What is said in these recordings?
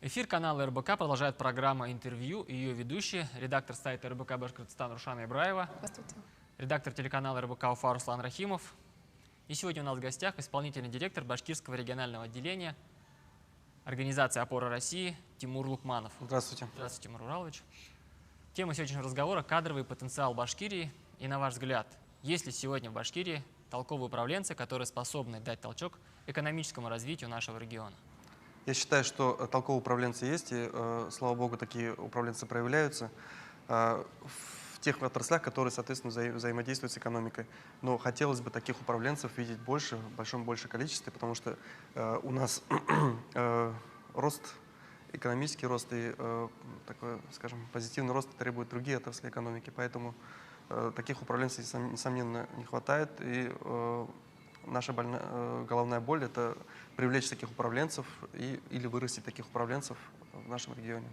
Эфир канала РБК продолжает программа «Интервью» и ее ведущие, редактор сайта РБК Башкортостан Рушана Ибраева, Здравствуйте. редактор телеканала РБК Уфа Руслан Рахимов. И сегодня у нас в гостях исполнительный директор Башкирского регионального отделения организации «Опора России» Тимур Лукманов. Здравствуйте. Здравствуйте, Тимур Уралович. Тема сегодняшнего разговора – кадровый потенциал Башкирии. И на ваш взгляд, есть ли сегодня в Башкирии толковые управленцы, которые способны дать толчок экономическому развитию нашего региона? Я считаю, что толковые управленцы есть, и, слава богу, такие управленцы проявляются в тех отраслях, которые, соответственно, взаимодействуют с экономикой. Но хотелось бы таких управленцев видеть больше, в большом количестве, потому что у нас рост, экономический рост и такой, скажем, позитивный рост требуют другие отрасли экономики, поэтому таких управленцев, несомненно, не хватает. И наша головная боль – это привлечь таких управленцев или вырастить таких управленцев в нашем регионе.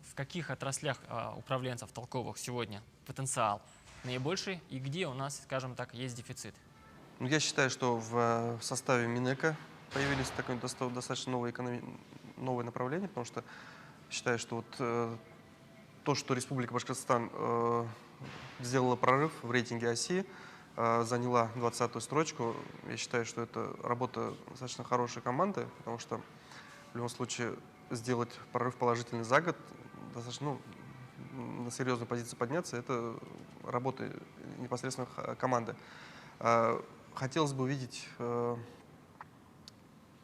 В каких отраслях управленцев толковых сегодня потенциал наибольший и где у нас, скажем так, есть дефицит? Ну, я считаю, что в составе Минэко появились такое достаточно новое направление, потому что считаю, что вот то, что Республика Башкортостан сделала прорыв в рейтинге оси, заняла 20-ю строчку. Я считаю, что это работа достаточно хорошей команды, потому что в любом случае сделать прорыв положительный за год, достаточно, на серьезную позицию подняться, это работа непосредственно команды. Хотелось бы увидеть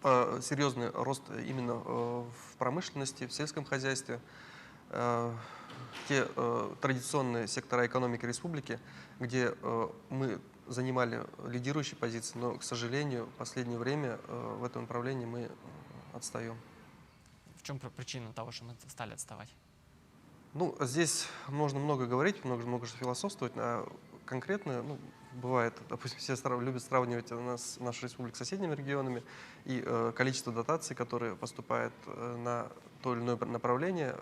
серьезный рост именно в промышленности, в сельском хозяйстве. Те традиционные сектора экономики республики, где мы занимали лидирующие позиции, но, к сожалению, в последнее время в этом направлении мы отстаем. В чем причина того, что мы стали отставать? Ну, здесь можно много говорить, много что философствовать, а конкретно, ну, бывает, допустим, все любят сравнивать нашу республику с соседними регионами, и количество дотаций, которые поступают на то или иное направление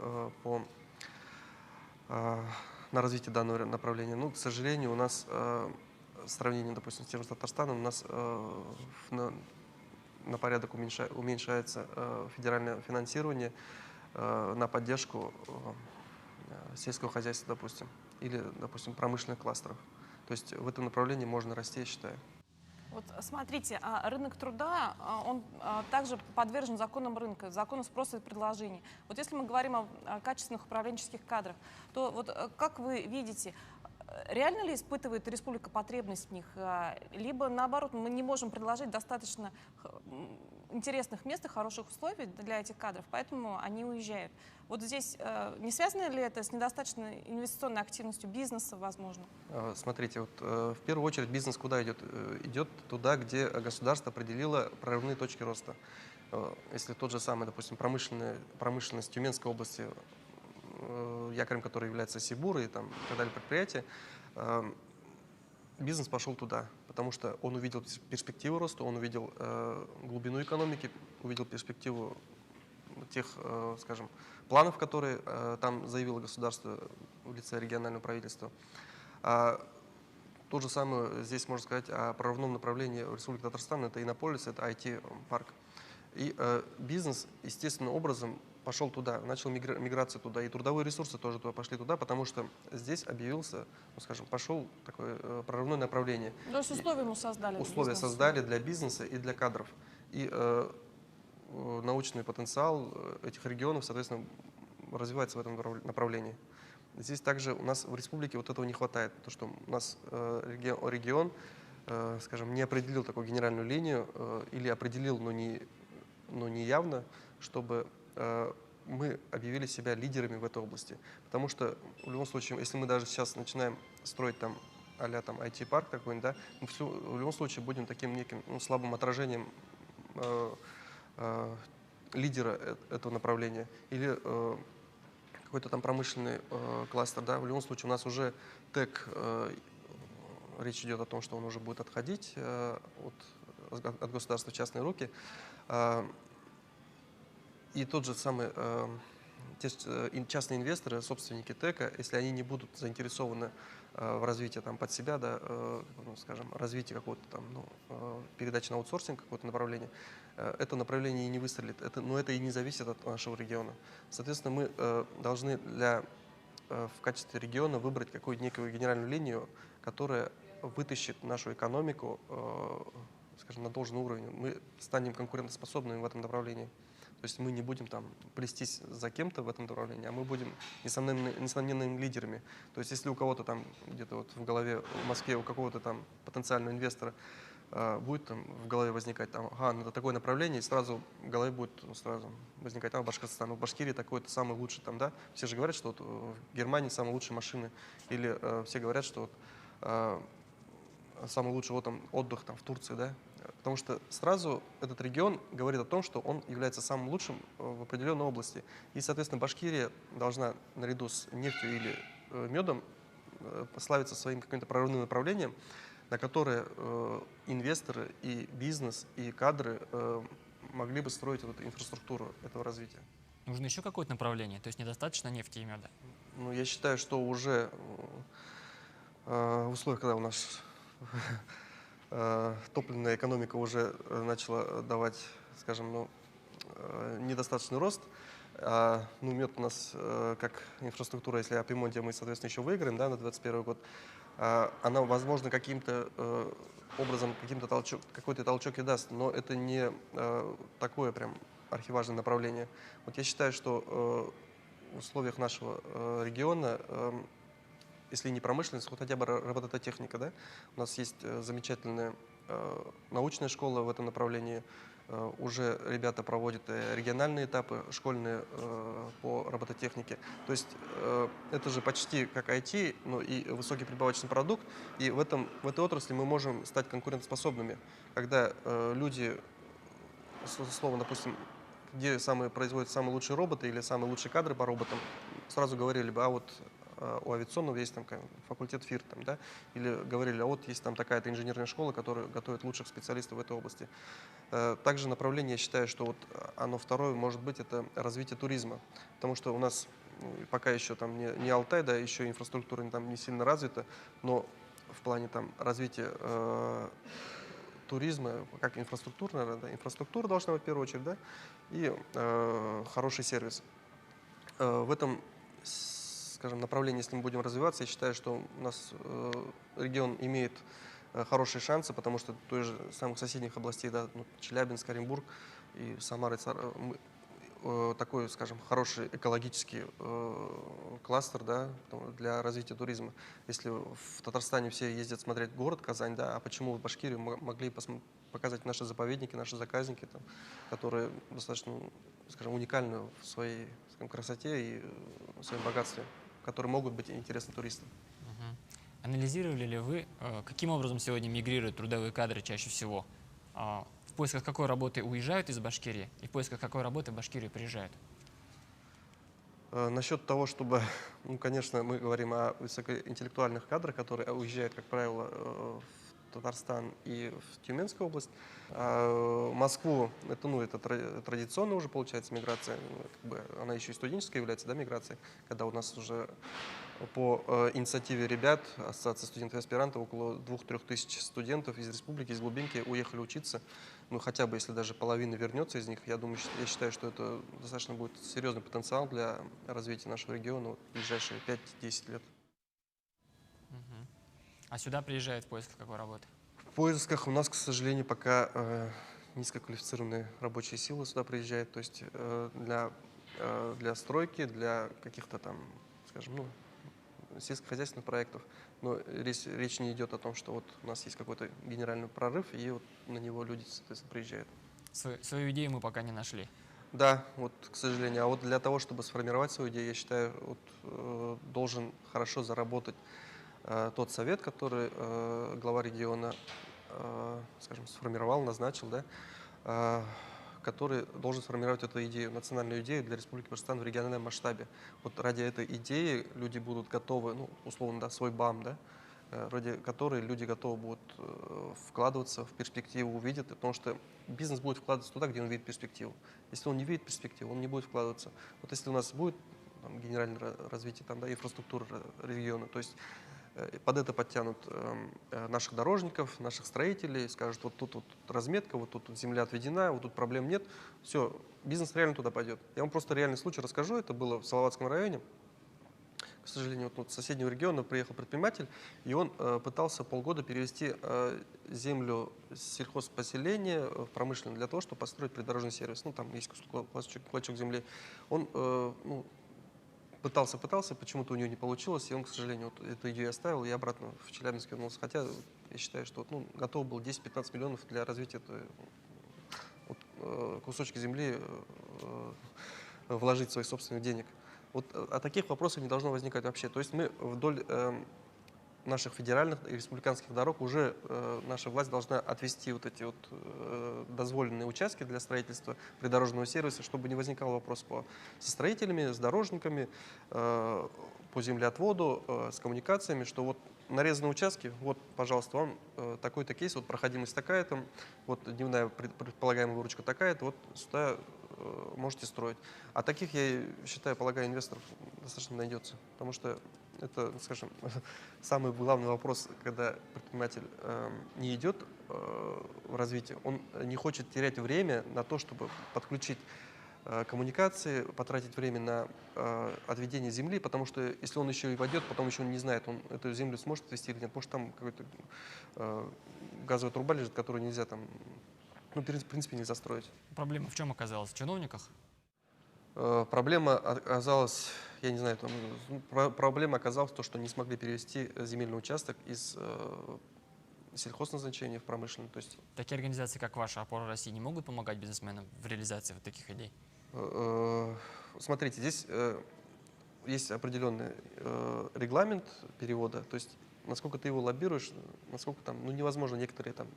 на развитие данного направления. Ну, к сожалению, у нас в сравнении, допустим, с тем же Татарстаном, у нас на порядок уменьшается федеральное финансирование на поддержку сельского хозяйства, допустим, или, допустим, промышленных кластеров. То есть в этом направлении можно расти, я считаю. Вот смотрите, рынок труда, он также подвержен законам рынка, закону спроса и предложения. Вот если мы говорим о качественных управленческих кадрах, то вот как вы видите, реально ли испытывает республика потребность в них, либо наоборот мы не можем предложить достаточно интересных мест и хороших условий для этих кадров, поэтому они уезжают. Вот здесь не связано ли это с недостаточной инвестиционной активностью бизнеса, возможно? Смотрите, вот в первую очередь бизнес куда идет? Идет туда, где государство определило прорывные точки роста. Если тот же самый, допустим, промышленность Тюменской области, якорем которой является Сибур и так далее предприятия, бизнес пошел туда, потому что он увидел перспективу роста, он увидел глубину экономики, увидел перспективу тех, скажем, планов, которые там заявило государство в лице регионального правительства. То же самое здесь можно сказать о прорывном направлении Республики Татарстан, это Иннополис, это IT-парк. И бизнес естественным образом пошел туда, начал миграцию туда, и трудовые ресурсы тоже пошли туда, потому что здесь объявился, ну, скажем, пошел такое прорывное направление. То есть условия ему создали. Условия создали для бизнеса и для кадров. И научный потенциал этих регионов, соответственно, развивается в этом направлении. Здесь также у нас в республике вот этого не хватает, потому что у нас регион, скажем, не определил такую генеральную линию или определил, но не явно, чтобы мы объявили себя лидерами в этой области. Потому что в любом случае, если мы даже сейчас начинаем строить там а-ля там IT-парк такой, да, мы в любом случае будем таким неким слабым отражением лидера этого направления или какой-то там промышленный кластер, да, в любом случае у нас уже ТЭК, речь идет о том, что он уже будет отходить от государства в частные руки. И тот же самый частные инвесторы, собственники ТЭКа, если они не будут заинтересованы в развитии там, под себя, да, ну, скажем, развитии какого-то там, передачи на аутсорсинг, какое-то направление, это направление и не выстрелит. Но это и не зависит от нашего региона. Соответственно, мы должны в качестве региона выбрать какую-то некую генеральную линию, которая вытащит нашу экономику, скажем, на должный уровень. Мы станем конкурентоспособными в этом направлении. То есть мы не будем там плестись за кем-то в этом направлении, а мы будем несомненными лидерами. То есть если у кого-то там где-то вот в голове, в Москве, у какого-то там потенциального инвестора будет там в голове возникать там, это такое направление, и сразу в голове будет сразу возникать, Башкортостан, в Башкирии такое-то самый лучший там, да. Все же говорят, что вот в Германии самые лучшие машины, или все говорят, что вот, самый лучший вот, там, отдых там, в Турции, да. Потому что сразу этот регион говорит о том, что он является самым лучшим в определенной области. И, соответственно, Башкирия должна наряду с нефтью или медом прославиться своим каким-то прорывным направлением, на которое инвесторы и бизнес, и кадры могли бы строить вот эту инфраструктуру этого развития. Нужно еще какое-то направление, то есть недостаточно нефти и меда? Ну, я считаю, что уже в условиях, когда у нас топливная экономика уже начала давать, скажем, недостаточный рост. Мед у нас как инфраструктура, если о ремонте мы, соответственно, еще выиграем, да, на 2021 год, она, возможно, каким-то образом, какой-то толчок и даст, но это не такое прям архиважное направление. Вот я считаю, что в условиях нашего региона, если не промышленность, то хотя бы робототехника, да? У нас есть замечательная научная школа в этом направлении. Уже ребята проводят региональные этапы школьные по робототехнике. То есть это же почти как IT, но и высокий прибавочный продукт. И в этой отрасли мы можем стать конкурентоспособными, когда люди, словно, допустим, где производят самые лучшие роботы или самые лучшие кадры по роботам, сразу говорили бы, у авиационного есть там факультет ФИР, там, да, или говорили, вот есть там такая-то инженерная школа, которая готовит лучших специалистов в этой области. Также направление, я считаю, что вот оно второе, может быть, это развитие туризма, потому что у нас пока еще там не Алтай, да, еще инфраструктура там не сильно развита, но в плане там развития туризма, как инфраструктура, да, инфраструктура должна быть в первую очередь, да, и хороший сервис. В этом, скажем, направлении, если мы будем развиваться, я считаю, что у нас регион имеет хорошие шансы, потому что той же самых соседних областей, да, Челябинск, Оренбург и Самара, такой, скажем, хороший экологический кластер, да, для развития туризма. Если в Татарстане все ездят смотреть город Казань, да, а почему в Башкирии могли показать наши заповедники, наши заказники, там, которые достаточно, скажем, уникальны в своей, скажем, красоте и в своем богатстве, которые могут быть интересны туристам. Анализировали ли вы, каким образом сегодня мигрируют трудовые кадры чаще всего? В поисках какой работы уезжают из Башкирии и в поисках какой работы в Башкирию приезжают? Насчет того, чтобы, конечно, мы говорим о высокоинтеллектуальных кадрах, которые уезжают, как правило, в Татарстан и в Тюменскую область. А Москву, это традиционно уже получается миграция, она еще и студенческая является, да, миграцией, когда у нас уже по инициативе ребят, Ассоциации студентов и аспирантов, около 2-3 тысяч студентов из республики, из глубинки уехали учиться. Хотя бы, если даже половина вернется из них, я считаю, что это достаточно будет серьезный потенциал для развития нашего региона в ближайшие 5-10 лет. А сюда приезжают в поисках какой работы? В поисках у нас, к сожалению, пока низкоквалифицированные рабочие силы сюда приезжают. То есть для стройки, для каких-то там, скажем, сельскохозяйственных проектов. Но речь не идет о том, что вот у нас есть какой-то генеральный прорыв, и вот на него люди, соответственно, приезжают. Свою идею мы пока не нашли. Да, вот, к сожалению. А вот для того, чтобы сформировать свою идею, я считаю, должен хорошо заработать тот совет, который глава региона, скажем, сформировал, назначил, да, который должен сформировать эту идею, национальную идею для Республики Башкортостан в региональном масштабе. Вот ради этой идеи люди будут готовы, условно, да, свой БАМ, да, ради которой люди готовы будут вкладываться в перспективу, увидят, потому что бизнес будет вкладываться туда, где он видит перспективу. Если он не видит перспективу, он не будет вкладываться. Вот если у нас будет там, генеральное развитие там, да, инфраструктуры региона. То есть под это подтянут наших дорожников, наших строителей, скажут, вот тут вот разметка, вот тут вот земля отведена, вот тут проблем нет. Все, бизнес реально туда пойдет. Я вам просто реальный случай расскажу. Это было в Салаватском районе. К сожалению, вот с соседнего региона приехал предприниматель, и он пытался полгода перевести землю сельхозпоселения в промышленное для того, чтобы построить придорожный сервис. Ну, там есть клочок земли. Он пытался, почему-то у него не получилось, и он, к сожалению, вот эту идею оставил, и обратно в Челябинск вернулся. Хотя я считаю, что вот, ну, готов был 10-15 миллионов для развития этой кусочки земли вложить своих собственных денег. Вот о таких вопросах не должно возникать вообще. То есть мы вдоль наших федеральных и республиканских дорог уже наша власть должна отвести вот эти вот дозволенные участки для строительства придорожного сервиса, чтобы не возникал вопрос со строителями, с дорожниками, по землеотводу, с коммуникациями, что вот нарезанные участки, вот, пожалуйста, вам такой-то кейс, вот проходимость такая-то, вот дневная предполагаемая выручка такая-то, вот сюда можете строить. А таких, я считаю, полагаю, инвесторов достаточно найдется, потому что это, скажем, самый главный вопрос, когда предприниматель не идет в развитие, он не хочет терять время на то, чтобы подключить коммуникации, потратить время на отведение земли, потому что если он еще и войдет, потом еще он не знает, он эту землю сможет отвести или нет, может там какой-то газовая труба лежит, которую нельзя там, ну, в принципе, нельзя строить. Проблема в чем оказалась? В чиновниках? Проблема оказалась, я не знаю, проблема оказалась в том, что не смогли перевести земельный участок из сельхозназначения в промышленный. То есть, Такие организации, как ваша «Опора России», не могут помогать бизнесменам в реализации вот таких идей? смотрите, здесь есть определенный регламент перевода, то есть насколько ты его лоббируешь, насколько там, ну, невозможно некоторые там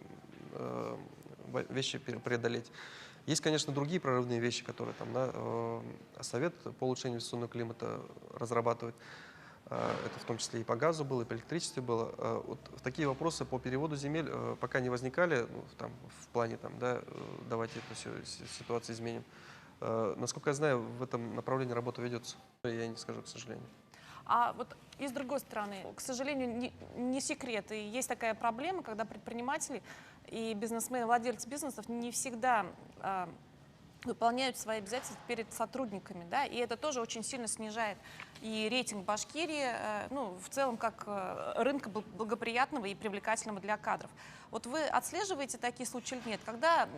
вещи преодолеть. Есть, конечно, другие прорывные вещи, которые там, да, Совет по улучшению инвестиционного климата разрабатывает. Это в том числе и по газу было, и по электричеству было. Вот такие вопросы по переводу земель пока не возникали, ну, там, в плане, там, да, давайте эту всю ситуацию изменим. Насколько я знаю, в этом направлении работа ведется. Я не скажу, к сожалению. А вот и с другой стороны, к сожалению, не секрет, и есть такая проблема, когда предприниматели и бизнесмены, владельцы бизнесов не всегда выполняют свои обязательства перед сотрудниками, да, и это тоже очень сильно снижает и рейтинг Башкирии, ну, в целом, как рынка благоприятного и привлекательного для кадров. Вот вы отслеживаете такие случаи или нет? Когда,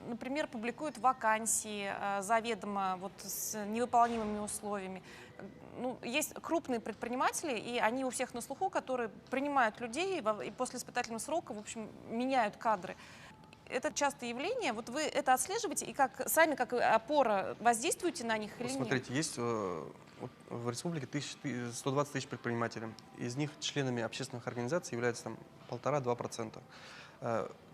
например, публикуют вакансии заведомо вот с невыполнимыми условиями. Ну, есть крупные предприниматели, и они у всех на слуху, которые принимают людей и после испытательного срока, в общем, меняют кадры. Это частое явление. Вот вы это отслеживаете, и как сами, как опора, воздействуете на них или нет? Смотрите, есть в республике 120 тысяч предпринимателей. Из них членами общественных организаций являются там 1,5–2%.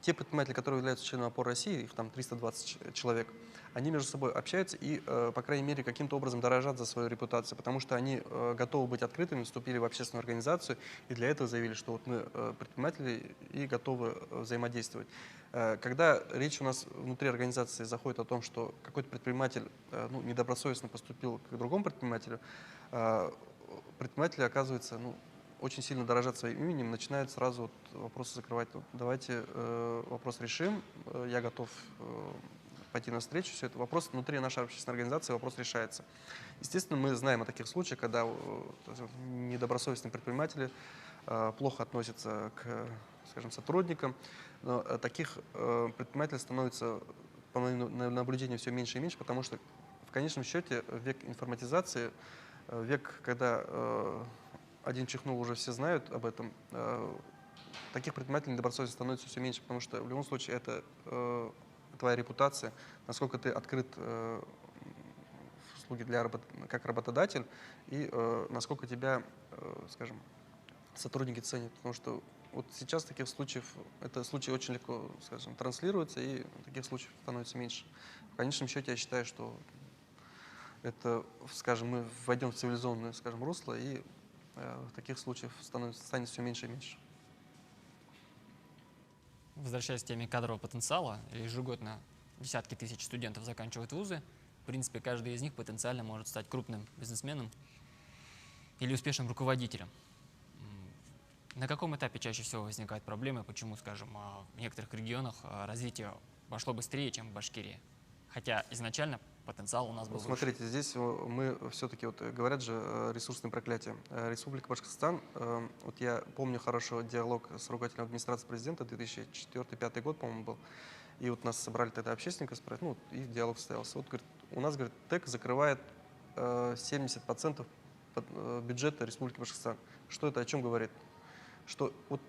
Те предприниматели, которые являются членами опоры России, их там 320 человек, они между собой общаются и, по крайней мере, каким-то образом дорожат за свою репутацию, потому что они готовы быть открытыми, вступили в общественную организацию и для этого заявили, что вот мы предприниматели и готовы взаимодействовать. Когда речь у нас внутри организации заходит о том, что какой-то предприниматель ну, недобросовестно поступил к другому предпринимателю, предприниматели, оказывается, ну, очень сильно дорожат своим именем, начинают сразу вот вопросы закрывать. Ну, давайте вопрос решим, я готов пойти навстречу, все это вопрос внутри нашей общественной организации, вопрос решается. Естественно, мы знаем о таких случаях, когда недобросовестные предприниматели плохо относятся к, скажем, сотрудникам, но таких предпринимателей становится по моему наблюдению все меньше и меньше, потому что в конечном счете век информатизации, век, когда один чихнул, уже все знают об этом, таких предпринимателей недобросовестных становится все меньше, потому что в любом случае это твоя репутация, насколько ты открыт в услуги как работодатель и насколько тебя, скажем, сотрудники ценят. Потому что вот сейчас таких случаев, это случаи очень легко, скажем, транслируются, и таких случаев становится меньше. В конечном счете я считаю, что это, скажем, мы войдем в цивилизованное, скажем, русло, и таких случаев станет все меньше и меньше. Возвращаясь к теме кадрового потенциала, ежегодно десятки тысяч студентов заканчивают вузы, принципе, каждый из них потенциально может стать крупным бизнесменом или успешным руководителем. На каком этапе чаще всего возникают проблемы, почему, скажем, в некоторых регионах развитие пошло быстрее, чем в Башкирии? Хотя изначально потенциал у нас был выше. Смотрите, здесь мы все-таки, вот говорят же, ресурсное проклятие. Республика Башкортостан, вот я помню хорошо диалог с руководителем администрации президента, 2004-2005 год, по-моему, был. И вот нас собрали тогда общественника, ну, и диалог состоялся. Вот, говорит, у нас, говорит, ТЭК закрывает 70% бюджета Республики Башкортостан. Что это о чем говорит? Что вот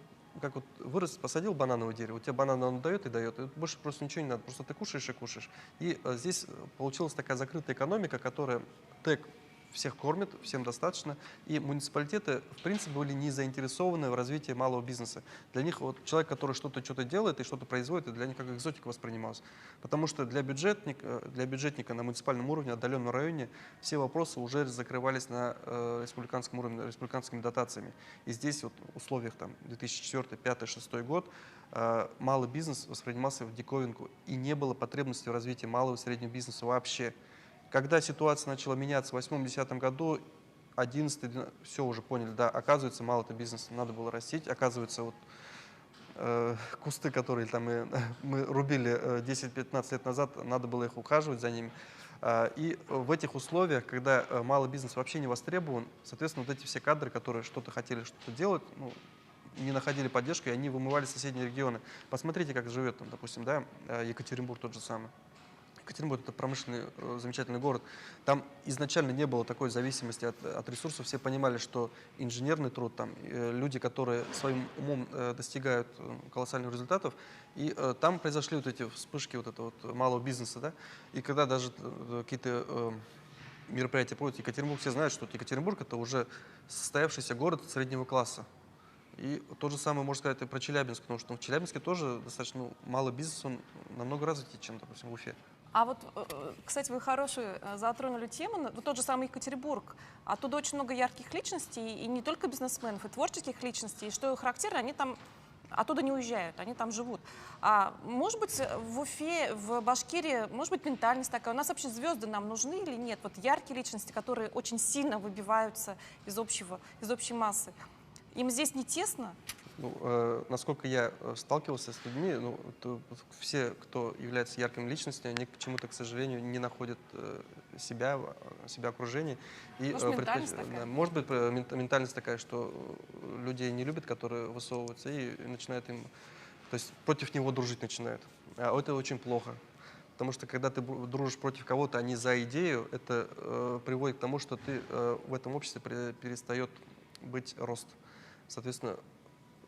как вот вырос, посадил банановое дерево, у тебя банан он дает и дает, и больше просто ничего не надо, просто ты кушаешь и кушаешь. И здесь получилась такая закрытая экономика, которая ТЭК всех кормит, всем достаточно, и муниципалитеты, в принципе, были не заинтересованы в развитии малого бизнеса. Для них вот человек, который что-то делает и что-то производит, это для них как экзотика воспринималось. Потому что для бюджетника на муниципальном уровне, отдаленном районе, все вопросы уже закрывались на республиканском уровне, республиканскими дотациями. И здесь вот в условиях 2004, 2005, 2006 год малый бизнес воспринимался в диковинку, и не было потребности в развитии малого и среднего бизнеса вообще. Когда ситуация начала меняться в 2008-2010 году, 2011, все уже поняли, да, оказывается, мало-то бизнеса надо было растить, оказывается, вот кусты, которые там мы рубили 10-15 лет назад, надо было их ухаживать за ними. И в этих условиях, когда малый бизнес вообще не востребован, соответственно, вот эти все кадры, которые что-то хотели что-то делать, ну, не находили поддержку, и они вымывали соседние регионы. Посмотрите, как живет, там, допустим, да, Екатеринбург тот же самый. Екатеринбург — это промышленный, замечательный город. Там изначально не было такой зависимости от ресурсов. Все понимали, что инженерный труд, там, люди, которые своим умом достигают колоссальных результатов, и там произошли вот эти вспышки вот этого вот малого бизнеса. Да? И когда даже какие-то мероприятия проводят в Екатеринбург, все знают, что Екатеринбург — это уже состоявшийся город среднего класса. И то же самое можно сказать и про Челябинск, потому что в Челябинске тоже достаточно малый бизнес, он намного развитее, чем, допустим, в Уфе. А вот, кстати, вы хорошую затронули тему, вот тот же самый Екатеринбург. Оттуда очень много ярких личностей, и не только бизнесменов, и творческих личностей. И что характерно, они там оттуда не уезжают, они там живут. А может быть, в Уфе, в Башкирии, может быть, ментальность такая. У нас вообще звезды нам нужны или нет? Вот яркие личности, которые очень сильно выбиваются из общей массы. Им здесь не тесно? Ну, насколько я сталкивался с людьми, ну, все, кто является яркими личностями, они почему-то, к сожалению, не находят себя окружение. И, может, ментальность такая? Может быть, ментальность такая, что людей не любят, которые высовываются, и начинают им, то есть против него дружить начинают. А это очень плохо. Потому что когда ты дружишь против кого-то, а не за идею, это приводит к тому, что ты в этом обществе перестает быть рост. Соответственно,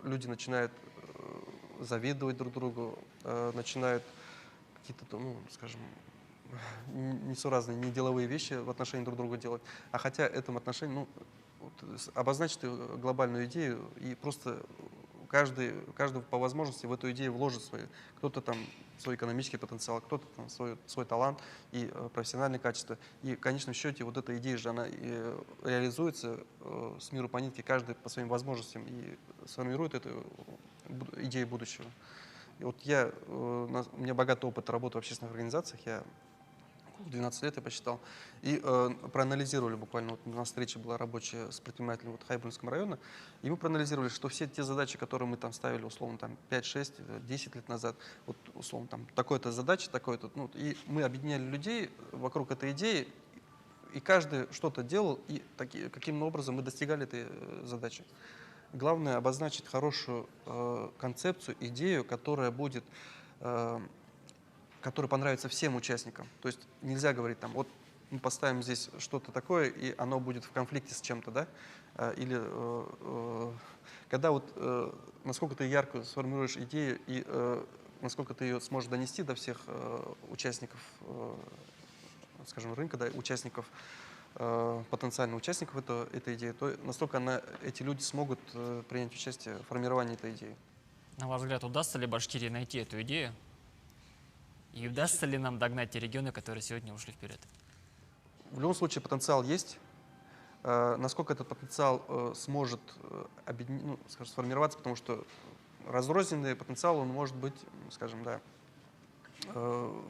люди начинают завидовать друг другу, начинают какие-то, ну, скажем, несуразные, неделовые вещи в отношении друг друга делать. А хотя этом отношении, ну, вот, обозначить глобальную идею и просто каждый по возможности в эту идею вложит свой. Кто-то там свой экономический потенциал, кто-то там свой талант и профессиональные качества. И в конечном счете вот эта идея же, она реализуется с миру по нитке, каждый по своим возможностям и сформирует эту идею будущего. И вот у меня богатый опыт работы в общественных организациях, я 12 лет я посчитал, и проанализировали буквально, вот у нас встреча была рабочая с предпринимателем вот, Хайбулинского района, и мы проанализировали, что все те задачи, которые мы там ставили, условно, там 5, 6, 10 лет назад, вот, условно, там такой-то задача, такой-то, ну, и мы объединяли людей вокруг этой идеи, и каждый что-то делал, и каким образом мы достигали этой задачи. Главное — обозначить хорошую концепцию, идею, которая будет... который понравится всем участникам. То есть нельзя говорить, там, вот мы поставим здесь что-то такое, и оно будет в конфликте с чем-то, да? Или когда вот насколько ты ярко сформируешь идею и насколько ты ее сможешь донести до всех участников, скажем, рынка, да, участников, потенциальных участников этой идеи, то настолько эти люди смогут принять участие в формировании этой идеи. На ваш взгляд, удастся ли Башкирии найти эту идею? И удастся ли нам догнать те регионы, которые сегодня ушли вперед? В любом случае потенциал есть. Насколько этот потенциал сможет сформироваться, потому что разрозненный потенциал, он может быть, скажем, да,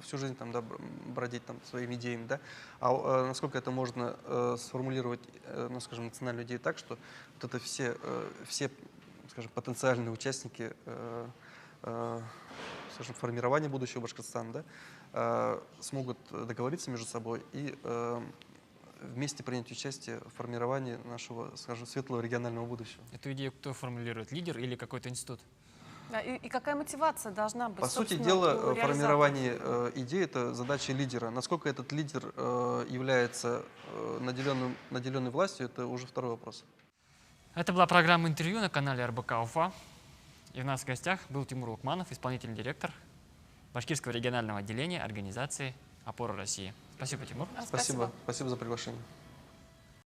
всю жизнь там, да, бродить там своими идеями, да, насколько это можно сформулировать, ну, скажем, национальную идею так, что вот это все, скажем, потенциальные участники, скажем, формирования будущего Башкортостана, да, смогут договориться между собой и вместе принять участие в формировании нашего, скажем, светлого регионального будущего. Эту идею кто формулирует? Лидер или какой-то институт? Да, и какая мотивация должна быть? По сути собственно, дела, у реализаторов? формирование идеи – это задача лидера. Насколько этот лидер является наделенной властью, это уже второй вопрос. Это была программа интервью на канале РБК Уфа. И у нас в гостях был Тимур Лукманов, исполнительный директор Башкирского регионального отделения организации «Опора России». Спасибо, Тимур. Спасибо за приглашение.